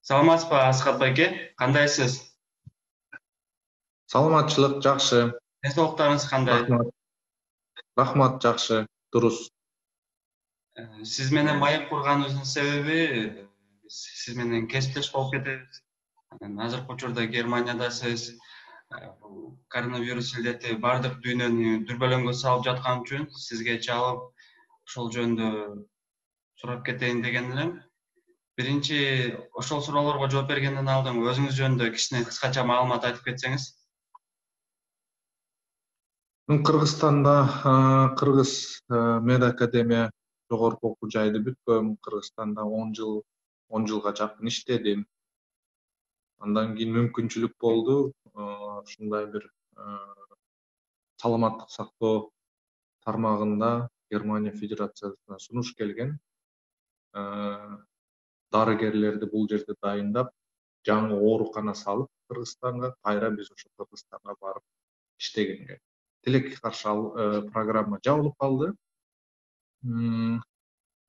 Саламатсызбы, Асхат байке? Кандайсыз? Саламатчылык жакшы. Денсаулыктарыңыз кандай? Рахмат. Рахмат жакшы. Дурус. Сиз менен маек курганыбыздын себеби биз сиз менен кесиптеш болуп кетебиз. Азыркы учурда Германиядасыз. Бул коронавирус илдети бардык дүйнөнү дүрбөлөңгө салып жаткан үчүн сизге чалып ошол жөнүндө сурап кетейин деген элем. Биринчи ошол суроолорго жооп бергенден алдын өзүңүз жөнүндө кичине кыскача маалымат айтып кетсеңиз. Мен Кыргызстанда Кыргыз Мед Академия жогорку окуу жайды бүткөм. Кыргызстанда 10 жылга жакын иштедим. Андан кийин мүмкүнчүлүк болду. Ушундай бир саламаттык сактоо тармагында Германия Федерациясына сунуш келген. Дарыгерлерди бул жерде дайындап, жаңы оорукана салып Кыргызстанга, кайра биз ошо Кыргызстанга барып иштегенге. Тилекке каршы программа жабылып калды.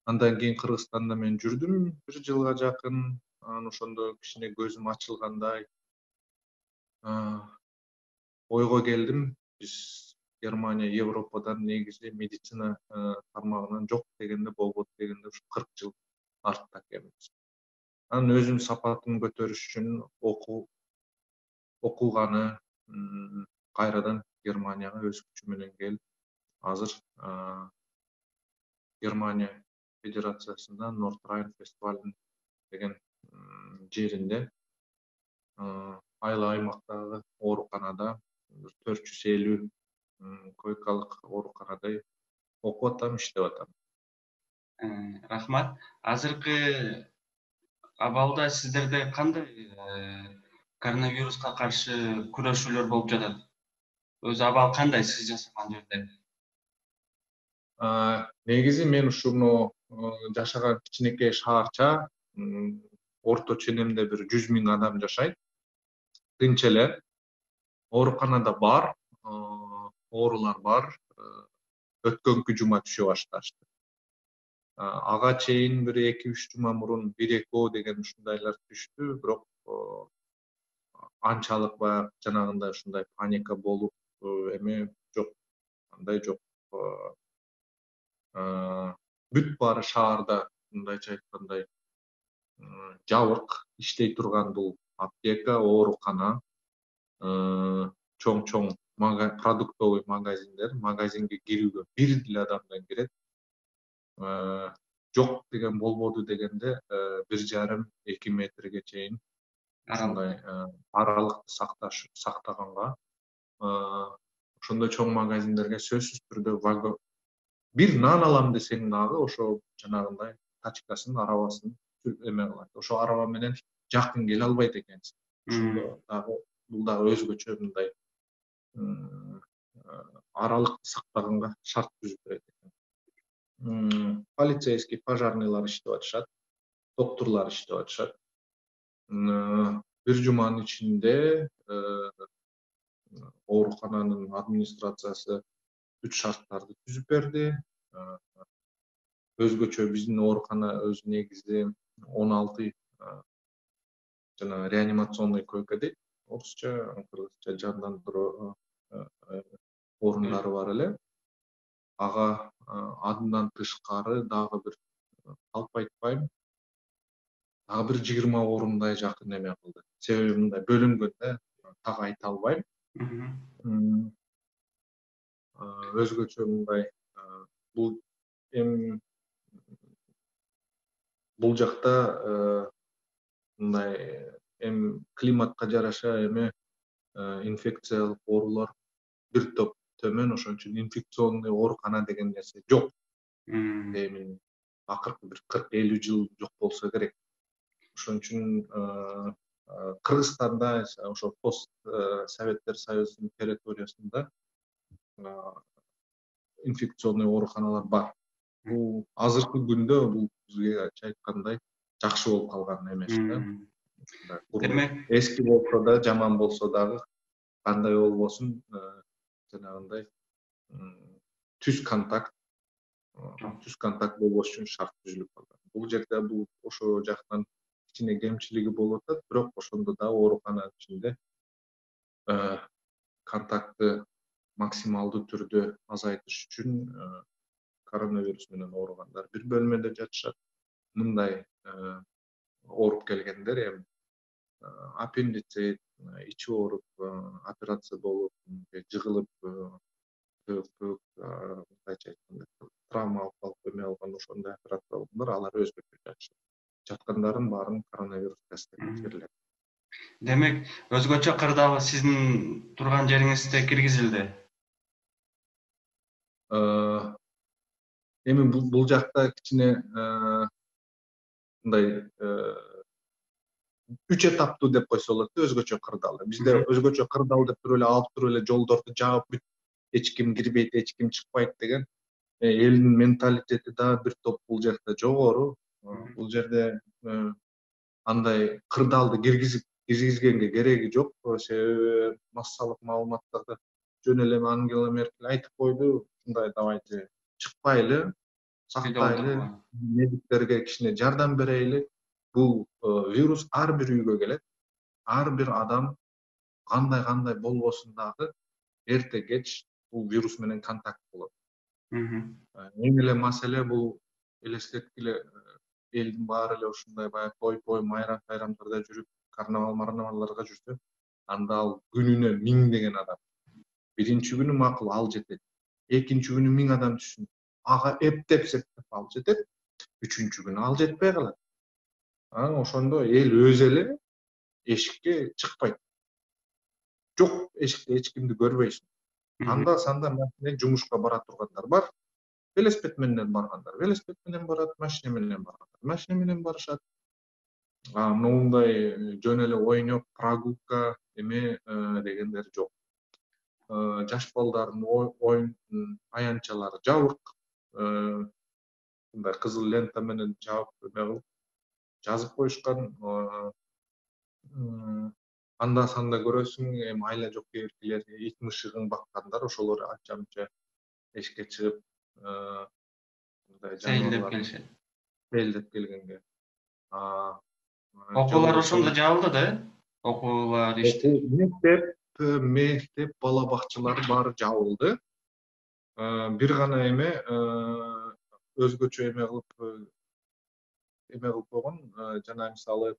Андан кийин Кыргызстанда мен жүрдүм 1 жылга жакын. Ошондо кичине көзүм ачылгандай ойго келдим. Биз Германия Европадан негизи медицина тармагынан жок дегенде болбойт дегенде ушу 40 жыл артта экенбиз. Анан өзүм сапатын көтөрүш үчүн окуганы кайрадан Германияга өз күчү менен келип, азыр Германия Федерациясында Нордрайн-Вестфален деген жеринде айыл аймактагы ооруканада 450 койкалык ооруканада окуп атам, иштеп атам. Рахмат. Азыркы абалда сиздерде кандай коронавируска каршы күрөшүүлөр болуп жатат? Өзү абал кандай сиз жашаган жерде? Негизи мен ушуну жашаган кичинекей шаарча, орто ченемде бир 100 000 адам жашайт. Тынч эле. Ооруканада бар, оорулар бар. Өткөнкү жума түшө башташты. Ага чейин бир 2-3 жума мурун 1-2 деген ушундайлар түштү, бирок анчалык баягы жанагындай ушундай паника болуп эме жок, андай жок. Бүт баары шаарда мындайча айткандай жабык, иштей турган бул аптека, оорукана, чоң продуктовый магазинге кирүүгө бир деле адамдан кирет. Жок деген болбоду дегенде 1,5-2 метрге чейин ушундай аралыкты сактаганга, ошондой чоң магазиндерге сөзсүз түрдө бир нан алам десең дагы ошо жанагындай тачкасын, арабасын эме кылат. Ошо араба менен жакын келе албайт экенсиң. Ошондо дагы бул дагы өзгөчө мындай аралыкты сактаганга шарт түзүп берет экен. Полицейский, пожарныйлар иштеп атышат, доктурлар иштеп атышат. Бир жуманын ичинде оорукананын администрациясы бүт шарттарды түзүп берди. Өзгөчө биздин оорукана өзү негизи 16 жана реанимационный койка дейт. Орусча, кыргызча жандандыруу орундары бар эле. Ага андан тышкары дагы бир алып айтпайм, дагы бир 20 орундай жакын эме кылды. Себеби мындай бөлүнгөн да, так айта албайм. Өзгөчө мындай бул жакта мындай климатка жараша эме инфекциялык оорулар бир топ төмөн, ошон үчүн инфекционный оорукана деген нерсе жок. Эми акыркы бир 40-50 жыл жок болсо керек. Ошон үчүн Кыргызстанда ошо пост Советтер Союзунун территориясында инфекционный ооруканалар бар. Бул азыркы күндө бул бизге айткандай жакшы болуп калган эмес да. Эски болсо да, жаман болсо дагы кандай болбосун, жанагындай түз контакт болбош үчүн шарт түзүлүп калган. Бул жерде ошо жактан кичине кемчилиги болуп атат, бирок ошондо да оорукананын ичинде контактты максималдуу түрдө азайтыш үчүн коронавирус менен ооругандар бир бөлмөдө жатышат. Мындай ооруп келгендер эми аппендицит, ичи ооруп, операция болуп, жыгылып, мындайча айтканда травма алып эме алган ошондой операция алгандар, алар өзгөчө жатышат. Жаткандардын баарын коронавирус тесттеп текшерилет. Демек, өзгөчө кырдаал сиздин турган жериңизде киргизилди. Эми бул жакта кичине мындай 3 этаптуу деп койсо болот, өзгөчө кырдаал. Бизде өзгөчө кырдаал деп туруп эле алып туруп эле жолдорду жаап бүт, эч ким кирбейт, эч ким чыкпайт деген элдин менталитети да бир топ бул жакта жогору. Бул жерде андай кырдаалды киргизгенге кереги жок, себеби массалык маалыматтарды жөн эле Ангела Меркель айтып койду, ушундай давайте чыкпайлы, сактайлы, медиктерге кичине жардам берели. Бул вирус ар бир үйгө келет. Ар бир адам кандай болбосун дагы эрте кеч бул вирус менен контакт болот. Эң эле маселе бул элестеткиле элдин баары эле ушундай баягы той майрамдарда жүрүп, карнавалдарга жүрсө, анда ал күнүнө 1000 адам. Биринчи күнү макул ал жетет. Экинчи күнү 1000 адам түшсүн. Ага эптеп ал жетет. Үчүнчү күнү ал жетпей калат. Ошондо эл өзү эле эшикке чыкпайт. Жок, эшикте эч кимди көрбөйсүң. Анда санда машина жумушка бара тургандар бар. Велосипед менен баргандар, велосипед менен барат, машина менен баргандар, машина менен барышат. Мындай жөн эле ойноп, прогулка эме дегендер жок. Жаш балдардын оюн аянтчалары жабык. Мындай кызыл лента менен жаап жазып коюшкан. Анда санда көрөсүң, эми айла жок кээркилер, ит мышыгын баккандар, ошолор анча-мынча эшикке чыгып, мындай жаныбарлар сейилдеп келгенге. Окуулар ошондо жабылды да? Окуулар ишти. Мектеп, бала бакчалары баары жабылды. Бир гана эме өзгөчө эме кылып койгон, жана мисалы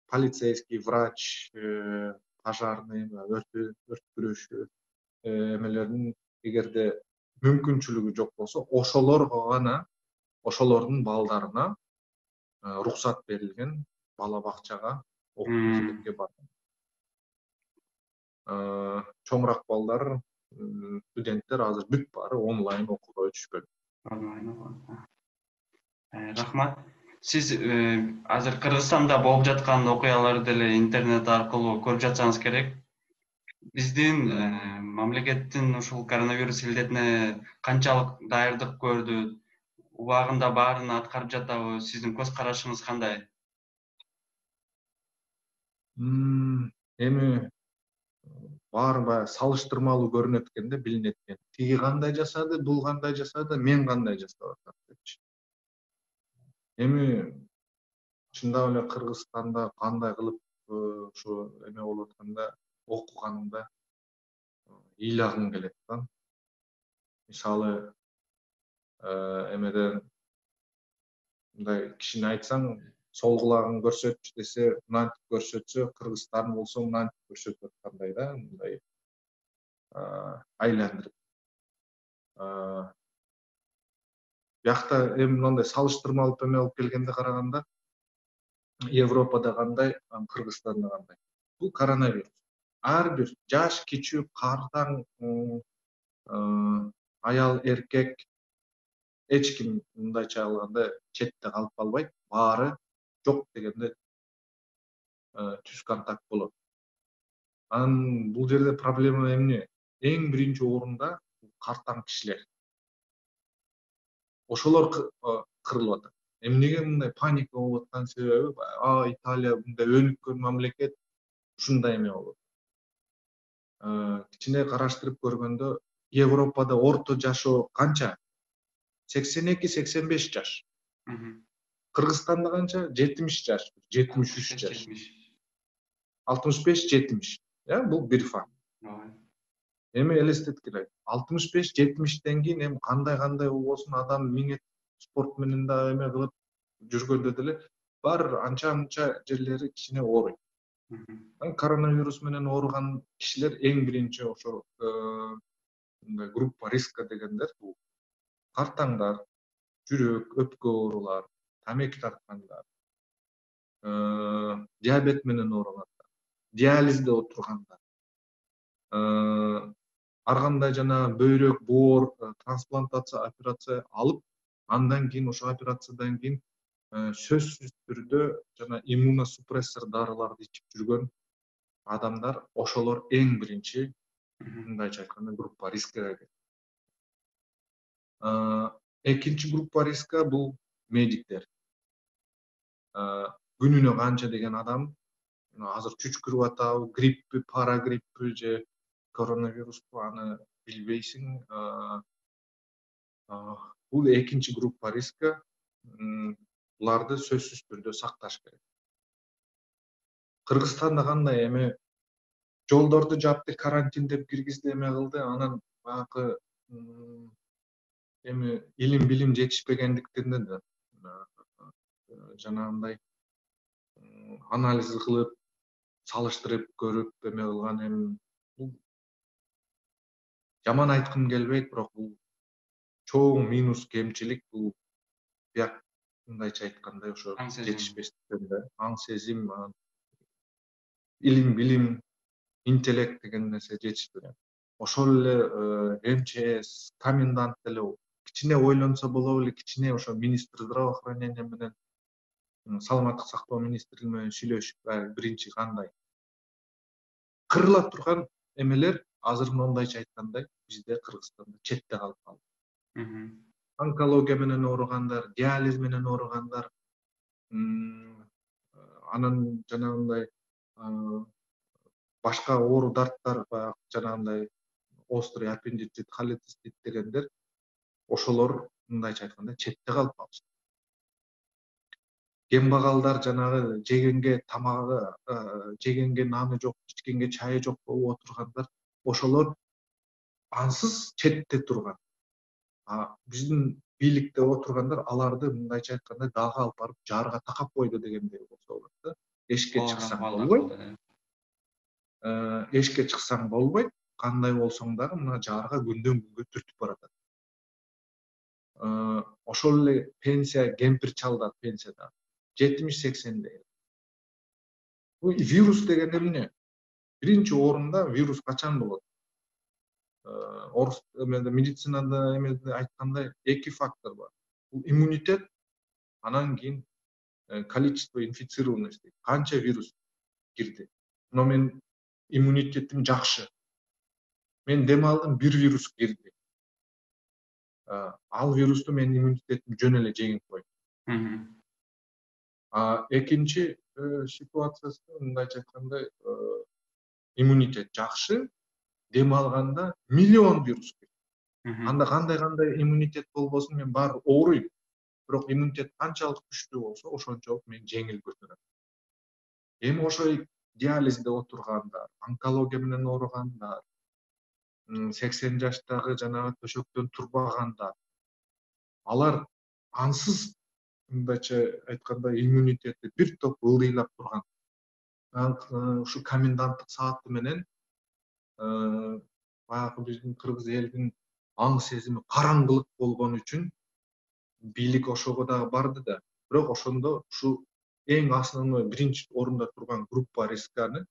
полицейский, врач, пожарный, өрт күрөшчү эмелердин эгерде мүмкүнчүлүгү жок болсо, ошолорго гана, ошолордун балдарына уруксат берилген бала бакчага окуп мектепке барган. Чоңураак балдар, студенттер азыр бүт баары онлайн окууга өтүшкөн. Рахмат. Сиз азыр Кыргызстанда болуп жаткан окуяларды деле интернет аркылуу көрүп жатсаңыз керек. Биздин мамлекеттин ушул коронавирус илдетине канчалык даярдык көрдү? Убагында баарын аткарып жатабы? Сиздин көз карашыңыз кандай? Эми баары баягы салыштырмалуу көрүнөт экен да, билинет экен. Тиги кандай жасады, бул кандай жасады, мен кандай жасап атам депчи. Эми чындап эле Кыргызстанда кандай кылып ушу эме болуп атканда окуганымда ыйлагым келет да. Мисалы эмеден мындай кишине айтсаң, сол кулагын көрсөтчү десе, мынантип көрсөтсө, Кыргызстан болсо мынантип көрсөтүп аткандай да, мындай айландырып. Бияқта эми мындай салыштырмалуу эме алып келгенде караганда, Европада кандай, Кыргызстанда кандай. Бул коронавирус. Ар бир жаш, кичүү, картаң, аял, эркек, эч ким мындайча алганда четте калып калбайт. Баары жок дегенде түз контакт болот. Бул жерде проблема эмне? Эң биринчи орунда картаң кишилер. Ошолор кырылып атат. Эмнеге мындай паника болуп аткан себеби, Италия мындай өнүккөн мамлекет, ушундай эме болот. Кичине караштырып көргөндө, Европада орто жашоо канча? 82-85 жаш. Кыргызстанда канча? 70 жаш, 73 жаш. 70. 65-70. Бул бир факт. Эми элестеткиле. 65-70тен кийин эми кандай болбосун адам миңет спорт менен да эме кылып жүргөндө деле бар анча жерлери кичине ооруйт. Коронавирус менен ооруган кишилер эң биринчи ошо группа риска дегендер бул картаңдар, жүрөк, өпкө оорулар, тамеки тарткандар, диабет менен ооругандар, диализде отургандар, ар кандай бөйрөк, боор трансплантация операция алып, андан кийин ошо операциядан кийин сөзсүз түрдө иммуносупрессор дарыларды ичип жүргөн адамдар, ошолор эң биринчи мындайча айтканда группа рискага кирет. Экинчи группа риска бул медиктер. Күнүнө канча деген адам азыр чүчкүрүп атабы, гриппи, парагриппи же коронавируспу аны билбейсиң. Бул экинчи группа риска. Буларды сөзсүз түрдө сакташ керек. Кыргызстанда кандай эми жолдорду жапты, карантиндеп киргизди, эме кылды, анан баягы эми илим билим жетишпегендиктен да жанагындай анализ кылып, салыштырып көрүп эме кылган эми бул жаман айткым келбейт, бирок бул чоң минус, кемчилик бул бияк мындайча айтканда ошо жетишпестиктен да аң сезим, илим билим, интеллект деген нерсе жетишпеген. Ошол эле МЧС, комендант деле кичине ойлонсо боло беле, кичине ошо министр здравоохранения менен саламаттык сактоо министрлиги менен сүйлөшүп, биринчи кандай кырыла турган эмелер азыр мондайча айтканда бизде Кыргызстанда четте калып калды. Онкология менен ооругандар, диализ менен ооругандар, анан жанагындай башка оору дарттар, баягы жанагындай острый аппендицит, холецистит дегендер, ошолор мындайча айтканда четте калып калышты. Кембагалдар жанагы жегенге тамагы, жегенге наны жок, ичкенге чайы жок болуп отургандар, ошолор ансыз четте турган. Биздин бийликте отургандар аларды мындайча айтканда дагы алып барып жаарга такап койду дегендей болсо болот да. Эшикке чыксаң болбойт. Эшикке чыксаң болбойт. Кандай болсоң дагы мына жаарга күндөн күнгө түртүп баратат. Ошол эле пенсия, кемпир чалдар пенсияда 70-80 Бул вирус деген эмне? Биринчи орунда вирус качан болот? Орус медицинада эмеде айткандай эки фактор бар. Бул иммунитет, анан кийин количество инфицированности, канча вирус кирди. Но мен иммунитетим жакшы. Мен дем алдым, бир вирус кирди. Ал вирусту менин иммунитетим жөн эле жеңип койду. Экинчи ситуациясы мындайча айтканда иммунитет жакшы, дем алганда миллион вирус кирди. Анда кандай иммунитет болбосун, мен баары ооруйм. Бирок иммунитет канчалык күчтүү болсо, ошончолук мен жеңил көтөрөм. Эми ошо диализде отургандар, онкология менен ооругандар, 80 жаштагы жанагы төшөктөн турбагандар, алар ансыз мындайча айтканда иммунитети бир топ ылдыйлап турган. Ушу коменданттык сааты менен баягы биздин кыргыз элдин аң сезими караңгылык болгон үчүн бийлик ошого дагы барды да. Бирок ошондо ушу эң основной биринчи орунда турган группа рисканы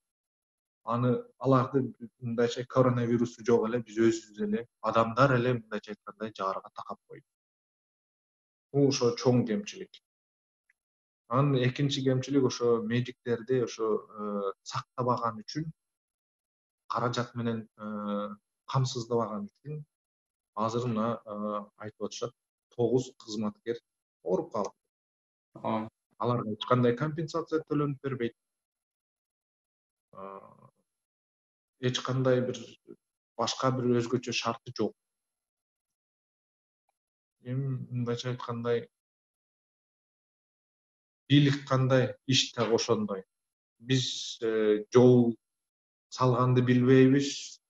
аларды мындайча коронавирусу жок эле, биз өзүбүз эле, адамдар эле мындайча айтканда жаарга такап койдук. Бул ошо чоң кемчилик. Анын экинчи кемчилик ошо медиктерди ошо сактабаган үчүн, каражат менен камсыздабаган үчүн азыр мына айтып атышат 9 кызматкер ооруп калды. Аларга эч кандай компенсация төлөнүп бербейт. Эч кандай бир башка бир өзгөчө шарты жок. Эми мындайча айткандай бийлик кандай, иш так ошондой. Биз жол салганды билбейбиз,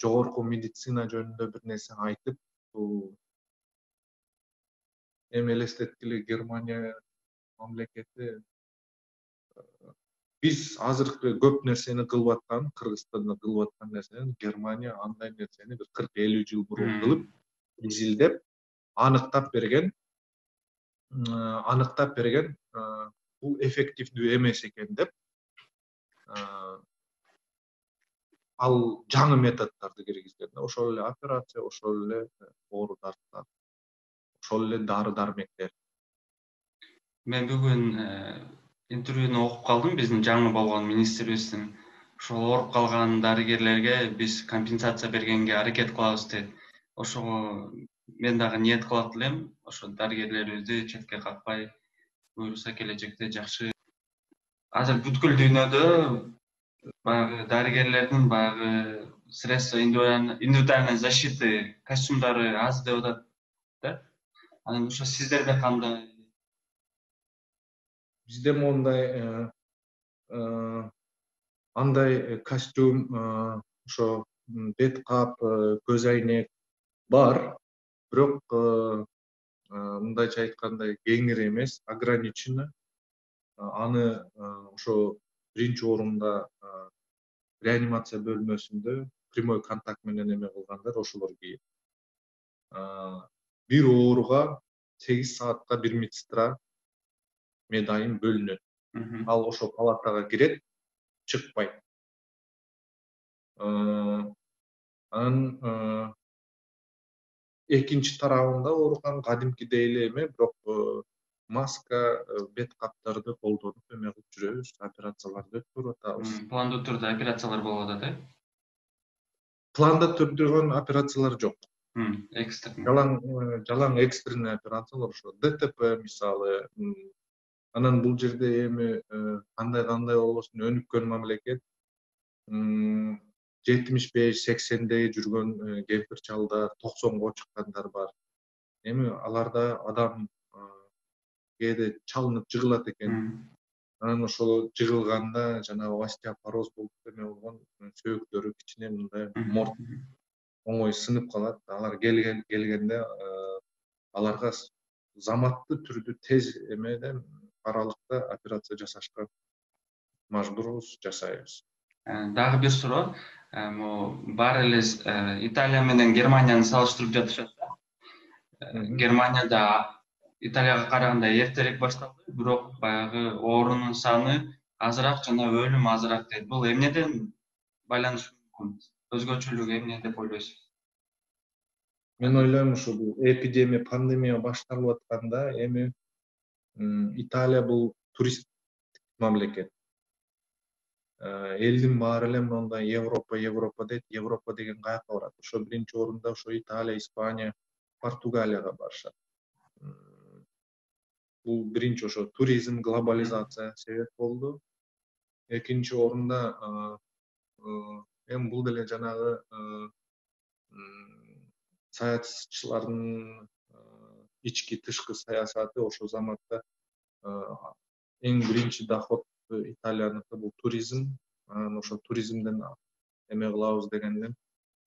жогорку медицина жөнүндө бир нерсе айтып, бул эми элестеткиле Германия мамлекети биз азыркы көп нерсени кылып аткан, Кыргызстанда кылып аткан нерсени Германия андай нерсени бир 40-50 жыл мурун кылып, изилдеп, аныктап берген, бул эффективдүү эмес экен деп, ал жаңы методдорду киргизген да, ошол эле операция, ошол эле оору дарттар, ошол эле дары дармектер. Мен бүгүн интервьюну окуп калдым, биздин жаңы болгон министрибиздин. Ошол ооруп калган дарыгерлерге биз компенсация бергенге аракет кылабыз дейт. Ошого мен дагы ниет кылат элем, ошо дарыгерлерибизди четке какпай, буюрса келечекте жакшы. Азыр бүткүл дүйнөдө баягы дарыгерлердин баягы средства индивидуальной защиты костюмдары аз деп атат да. Анан ошо сиздерде кандай? Бизде мондай андай костюм, ошо бет кап, көз айнек бар, бирок мындайча айтканда кеңири эмес, ограничено. Аны ошо биринчи орунда реанимация бөлмөсүндө прямой контакт менен эме кылгандар ошолор кийет. Бир ооруга 8 саатка бир медсестра медайым бөлүнөт. Ал ошо палатага кирет, чыкпайт. Анан экинчи тарабында ооруган кадимкидей эле эме, бирок маска, бет каптарды колдонуп эме кылып жүрөбүз, операцияларды өткөрүп атабыз. Пландуу түрдө операциялар болуп атат, Планда түрдөгөн операциялар жок. Экстренный. Жалаң экстренный операциялар, ошо ДТП мисалы. Анан бул жерде эми кандай болбосун, өнүккөн мамлекет 75-80деги жүргөн кемпир чалдар, 90го чыккандар бар. Эми аларда адам кээде чалынып жыгылат экен. Анан ошол жыгылганда жанагы остеопороз болуп эме болгон сөөктөрү кичине мындай морт оңой сынып калат. Алар келгенде аларга заматтуу түрдө тез эмеден аралыкта операция жасашка мажбурбуз, жасайбыз. Дагы бир суроо. Баары эле Италия менен Германияны салыштырып жатышат да. Германияда Италияга караганда эртерээк башталды, бирок баягы оорунун саны азыраак жана өлүм азыраак дейт. Бул эмнеден байланышы мүмкүн? Өзгөчөлүгү эмне деп ойлойсуз? Мен ойлойм, ушу бул эпидемия, пандемия башталып атканда эми Италия бул туристтик мамлекет. Элдин баары эле мондай Европа дейт. Европа деген каяка барат? Ошо биринчи орунда ошо Италия, Испания, Португалияга барышат. Бул биринчи ошо туризм, глобализация себеп болду. Экинчи орунда эми бул деле жанагы саятчылардын ички тышкы саясаты, ошол заматта эң биринчи доход Италияныкы бул туризм. Анан ошо туризмден эме кылабыз дегенден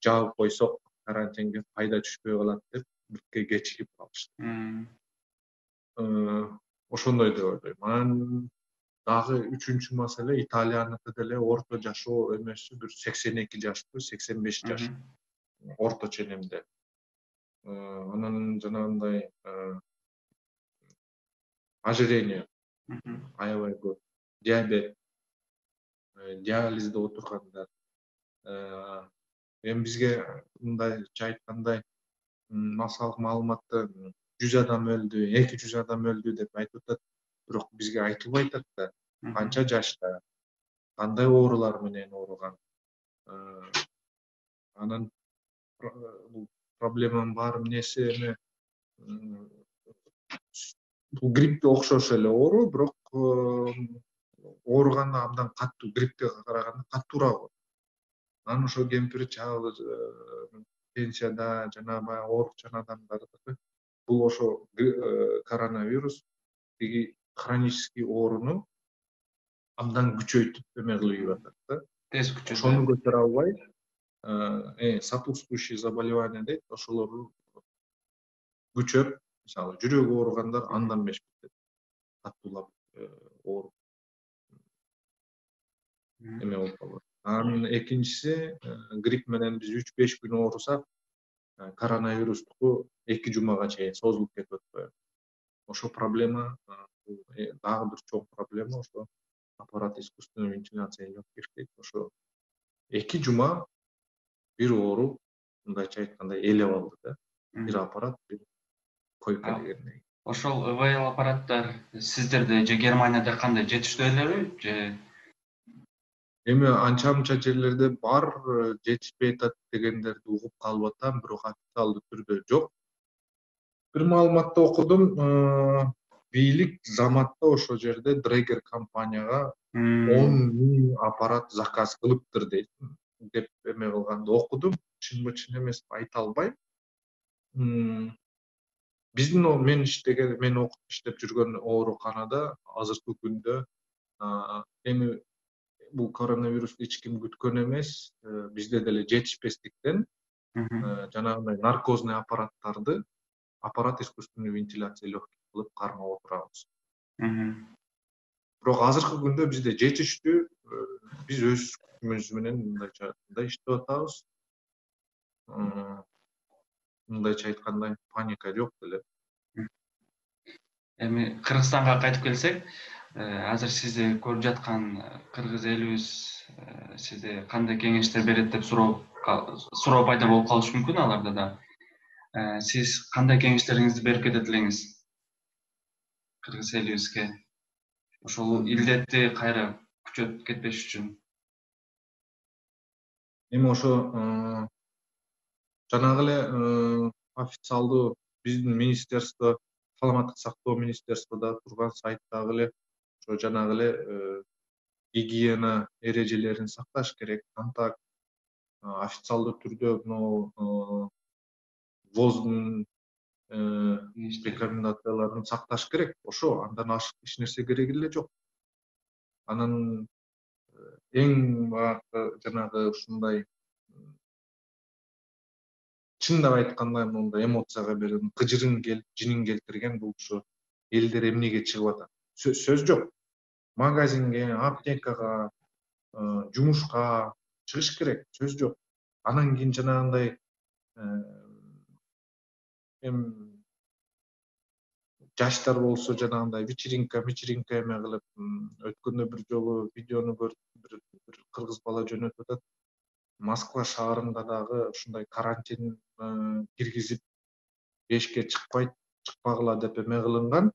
жаап койсок карантинге пайда түшпөй калат деп бирке кечигип калышты. Ошондой деп ойлойм. Анан дагы үчүнчү маселе, Италияныкы деле орто жашоо эмеси бир 82 жашпы, 85 жаш. Орто ченемде. Анан жанагындай ожирение аябай көп, диабет, диализде отургандар. Эми бизге мындайча айткандай массалык маалыматта 100 адам өлдү, 200 адам өлдү деп айтып атат. Бирок бизге айтылбай атат да, канча жашта, кандай оорулар менен ооруган. Анан бул проблеманын баары эмнеси эми бул гриппке окшош эле оору, бирок ооруганда абдан катуу, гриппке караганда катуураак. Анан ошо кемпир чал пенсияда жана баягы оорукчан адамдардыкы бул ошо коронавирус тиги хронический ооруну абдан күчөйтүп эме кылып ийип атат да. Тез күчөтөт. Ошону көтөрө албай, сопутствующий заболевание дейт, ошолорду күчөп, мисалы жүрөгү ооругандар андан беш кетет. Каттуулап ооруп эме болуп калат. Анын экинчиси, грипп менен биз 3-5 күн оорусак, коронавирустуку 2 жумага чейин созулуп кетип атпайбы. Ошо проблема, дагы бир чоң проблема, ошо аппарат искусственной вентиляция жок иштейт. Ошо 2 жума бир оору, мындайча айтканда, элеп алды да. Бир аппарат, бир койка дегендей. Ошол ИВЛ аппараттар сиздерде же Германияда кандай жетиштүү элеби же? Эми анча-мынча жерлерде бар, жетишпей атат дегендерди угуп калып атам, бирок официалдуу түрдө жок. Бир маалыматта окудум, бийлик заматта ошол жерде Dräger компанияга 10.000 аппарат заказ кылыптыр дейт деп эме кылганды окудум. Чынбы чын эмес айта албайм. Биздин мен окуп иштеп жүргөн ооруканада азыркы күндө эми бул коронавирусту эч ким күткөн эмес, бизде деле жетишпестиктен жанагындай наркозный аппараттарды аппарат искусственной вентиляции легких кылып кармап отурабыз. Бирок азыркы күндө бизде жетиштүү, биз өз күчүбүз менен мындайча иштеп атабыз. Мындайча айтканда паника жок деле. Эми Кыргызстанга кайтып келсек, азыр сизди көрүп жаткан кыргыз элибиз сизде кандай кеңештер берет деп суроо пайда болуп калышы мүмкүн аларда да. Сиз кандай кеңештериңизди берип кетет элеңиз кыргыз элибизге? Ошол илдетти кайра күчөтүп кетпеш үчүн. Эми ошо жанагы эле официалдуу биздин министерство, саламаттык сактоо министерстводо турган сайттагы эле ошо жанагы эле гигиена эрежелерин сакташ керек. Антак официалдуу түрдө мына ВОЗдун рекомендацияларын сакташ керек. Ошо андан ашык эч нерсе кереги эле жок. Анан эң багы жанагы ушундай чындап айтканда мондай эмоцияга берген, кыжырын жинин келтирген бул ушу элдер эмнеге чыгып атат? Сөз жок. Магазинге, аптекага, жумушка чыгыш керек, сөз жок. Анан кийин жанагындай жаштар болсо жанагындай вечеринка эме кылып, өткөндө бир жолу видеону көрүп, бир кыргыз бала жөнөтүп атат. Москва шаарында дагы ушундай карантин киргизип, эшикке чыкпагыла деп эме кылынган.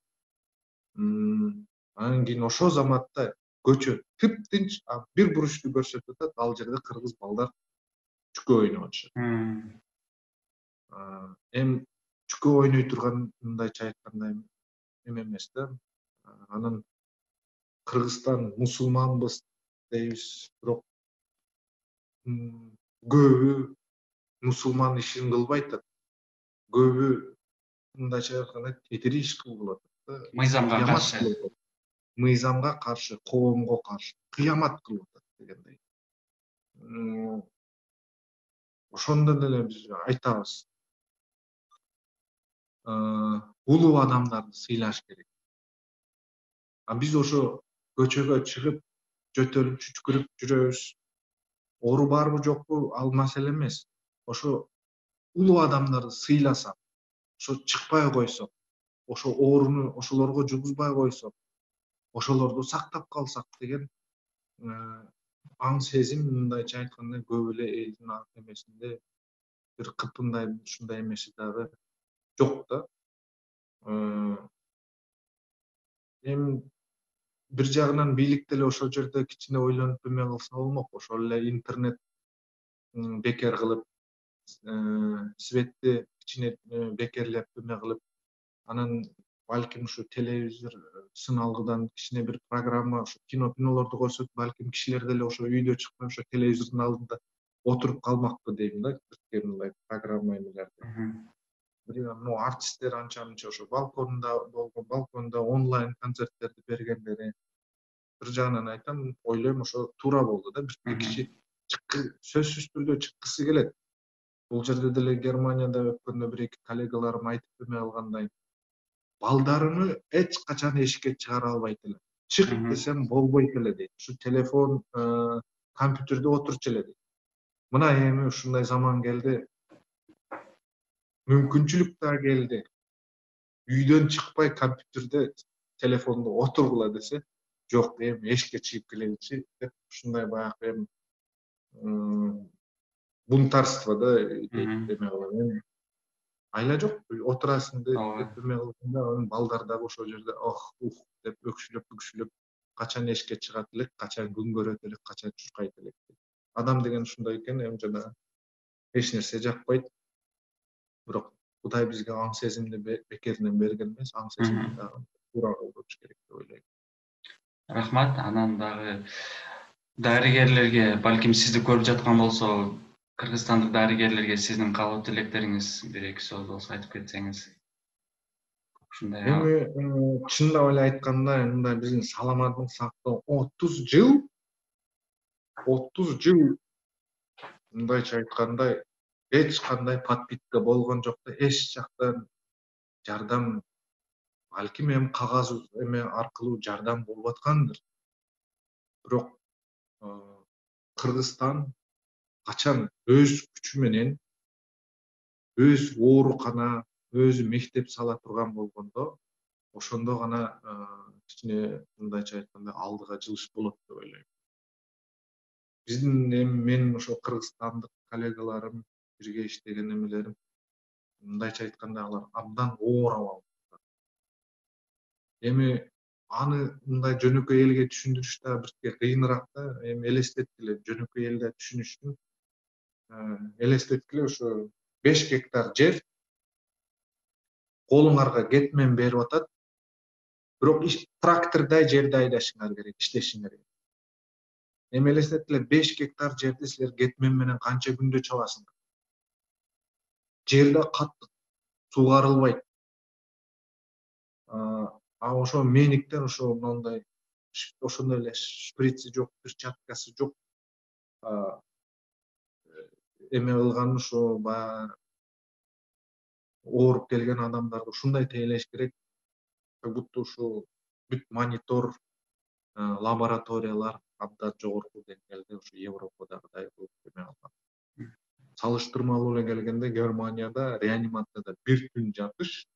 Анан кийин ошол заматта көчө тыптынч, бир буручту көрсөтүп атат, ал жерде кыргыз балдар чүкө ойноп атышат. Эми чүкө ойной турган, мындайча айтканда, эме эмес да. Анан Кыргызстан мусулманбыз дейбиз, бирок көбү мусулман ишин кылбайт да. Көбү мындайча айтканда тетири иш кылып атат да. Мыйзамга каршы. Мыйзамга каршы, коомго каршы кыямат кылып атат дегендей. Ошондо деле биз айтабыз. Улуу адамдарды сыйлаш керек. Биз ошо көчөгө чыгып, жөтөлүп, чүчкүрүп жүрөбүз. Оору барбы жокпу, ал маселе эмес. Ошо улуу адамдарды сыйласак, ошо чыкпай койсок, ошо ооруну ошолорго жугузбай койсок, ошолорду сактап калсак деген аң сезим, мындайча айтканда, көп эле элдин эмесинде бир кыпындай ушундай эмеси дагы жок да. Эми бир жагынан бийлик деле ошол жерде кичине ойлонуп эме кылса болмок. Ошол эле интернет бекер кылып, светти кичине бекерлеп эме кылып, анан балким ушу телевизор сыналгыдан кичине бир программа, ошо кинолорду көрсөтүп, балким кишилер деле ошо үйдө чыкпай, ошо телевизордун алдында отуруп калмакпы дейм да, мындай программа эмелерди. ну артисттер анча мынча ошо балконда онлайн концерттерди бергендери бир жагынан айтам, ойлойм ошо туура болду да. Бир киши сөзсүз түрдө чыккысы келет. Бул жерде деле Германияда өткөндө бир эки коллегаларым айтып эме алгандай, балдарыны эч качан эшикке чыгара албайт эле. Чык десем болбойт эле дейт. Ушу телефон, компьютерде отурчу эле дейт. Мына эми ушундай заман келди. Мүмкүнчүлүк да келди. Үйдөн чыкпай компьютерде, телефондо отургула десе, жок эми эшикке чыгып келеличи деп ушундай баягы эми бунтарство да дейт эме кылып. Эми айла жок, отурасың деп эме кылганда, анын балдар дагы ошол жерде ух деп өкшүлөп качан эшикке чыгат элек, качан күн көрөт элек, качан чуркайт элек. Адам деген ушундай экен, эми жана эч нерсе жакпайт. Бирок Кудай бизге аң сезимди бекеринен берген эмес, аң сезимди дагы туура колдонуш керек деп ойлойм. Рахмат. Анан дагы дарыгерлерге, балким сизди көрүп жаткан болсо, кыргызстандык дарыгерлерге сиздин каалоо тилектериңиз бир эки сөз болсо айтып кетсеңиз. Ушундай. Эми чындап эле айтканда, мындай биздин саламаттык сактоо 30 жыл мындайча айтканда эч кандай подпитка болгон жок да, эч жактан жардам, балким эми кагаз эме аркылуу жардам болуп аткандыр. Бирок Кыргызстан качан өз күчү менен өз оорукана, өз мектеп сала турган болгондо, ошондо гана кичине мындайча айтканда алдыга жылыш болот деп ойлойм. Биздин эми менин ошо кыргызстандык коллегаларым, бирге иштеген эмелерим, мындайча айтканда алар абдан оор абал. Эми аны мындай жөнөкөй элге түшүндүрүш да бирке кыйыныраак да. Эми элестеткиле, жөнөкөй элде түшүнүш элестеткиле, ошо 5 гектар жер колуңарга кетмен берип атат, бирок трактордай жерди айдашыңар керек, иштешиңер керек. Эми элестеткиле, 5 гектар жерди силер кетмен менен канча күндө чабасыңар? Жерде катты сугарылбайт. Ошо мениктен ошо мындай ошондой эле шприци жок, перчаткасы жок. Эме кылган ошо баягы ооруп келген адамдарды ушундай тейлеш керек. Как будто ушул бүт монитор, лабораториялар абдан жогорку деңгээлде ошо Европадагыдай кылып эме алган. Салыштырмалуу эле келгенде, Германияда реанимацияда бир күн жатыш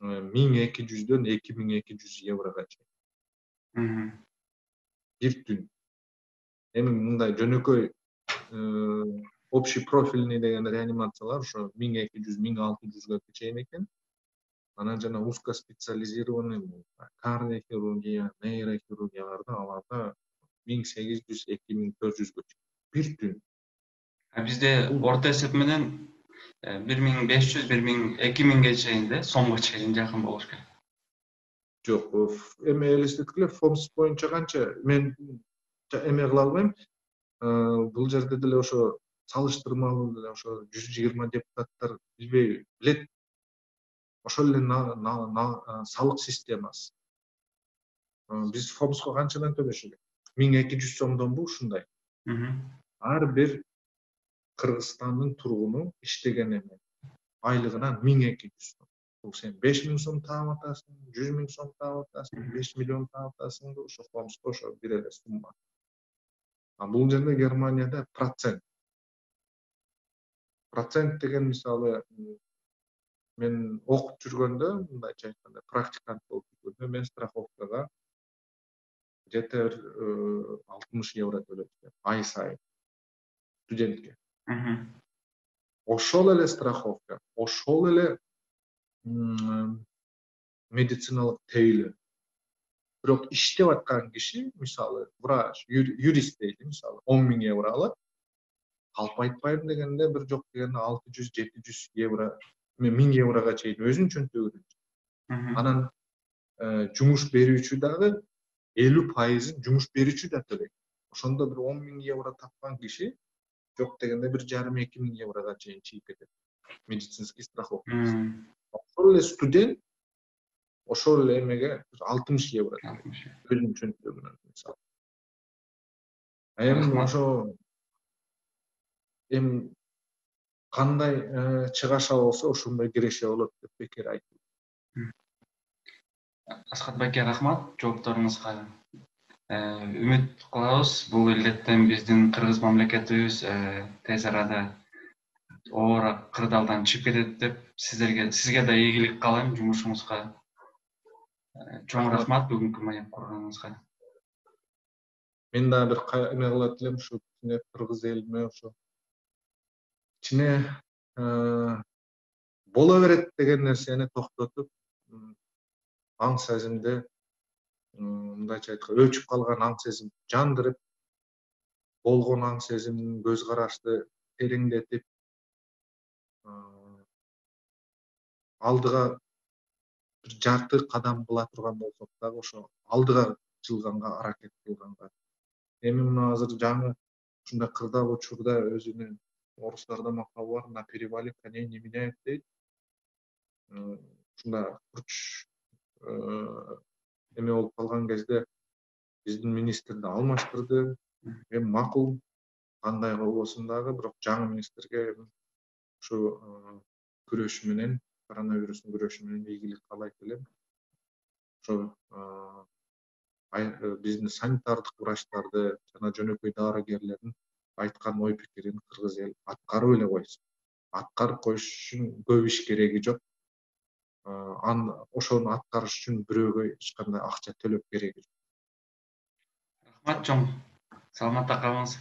1200дөн 2200 еврого чейин. Бир түн. Эми мындай жөнөкөй общий профильный деген реанимациялар ошо 1200-1600га чейин экен. Анан жана узкоспециализированный кардиохирургия, нейрохирургияларда аларда 1800-2400га чейин. Бир түн. Бизде орто эсеп менен 1500-2000 чейин да, сомго чейин жакын болуш керек. Жок, эми элестеткиле, ФОМС боюнча канча, мен эме кыла албайм. Бул жерде деле ошо салыштырмалуу деле ошо 120 депутаттар билет. Ошол эле салык системасы. Биз ФОМСко канчадан төлөш элек? 1200 сомдонбу ушундай? Ар бир Кыргызстандын тургуну иштеген эме айлыгынан 1200 сом. Бул сен 5000 сом таап атасың, 100 000 сом таап атасың, 5 миллион таап атасың да, ошо ФОМСко ошо бир эле сумма. Бул жерде Германияда процент деген, мисалы, мен окуп жүргөндө, мындайча айтканда, практикант болуп жүргөндө, мен страховкага где-то 60 евро төлөдүм ай сайын студентке. Ошол эле страховка, ошол эле медициналык тейлөө. Бирок иштеп аткан киши, мисалы, врач, юрист дейли, мисалы, 10 000 евро алат. Калп айтпайм дегенде, бир жок дегенде 600-700 евро, 1000 еврого чейин өзүн чөнтөгүнөн. Анан жумуш берүүчү дагы 50% жумуш берүүчү да төлөйт. Ошондо бир 10 000 евро тапкан киши жок дегенде 1,5-2 000 еврого чейин чыгып кетет. медицинский страховка. Мм. Ошол эле студент ошол эле эмеге 60 евро төлөйт. Өзүнүн чөнтөгү менен мисалы. Эми Рахмат. ошо эми кандай чыгаша болсо ошондой киреше болот деп бекер айтып. Асхат байке рахмат жоопторуңузга. Үмүт кылабыз бул илдеттен биздин кыргыз мамлекетибиз тез арада оорук кырдаалдан чыгып кетет деп сизге да ийгилик каалайм жумушуңузга. Чоң рахмат бүгүнкү маек курганыңызга. Мен да бир эме кылат элем ушу кыргыз элине ошо кичине боло берет деген нерсени токтотуп, аң сезимди мындайча айтканда өчүп калган аң сезим жандырып, болгон аң сезимин көз карашты тереңдетип, алдыга бир жарты кадам кыла турган болсок дагы ошо алдыга жылганга аракет кылганга. Эми мына азыр жаңы ушундай кырдаал учурда өзүнүн орустарда макалы бар, на перевале коней не меняют дейт. Ушундай курч эме болуп калган кезде биздин министрди алмаштырды. Эми макул кандай болбосун дагы, бирок жаңы министрге ушу күрөшү менен, коронавирустун күрөшү менен ийгилик каалайт элем. Ошо биздин санитардык врачтарды жана жөнөкөй дарыгерлердин айткан ой пикирин кыргыз эл аткарып эле койсун. Аткарып коюш үчүн көп иш кереги жок. Ошону аткарыш үчүн бирөөгө эч кандай акча төлөп кереги жок. Рахмат чоң. Саламатта калыңыз.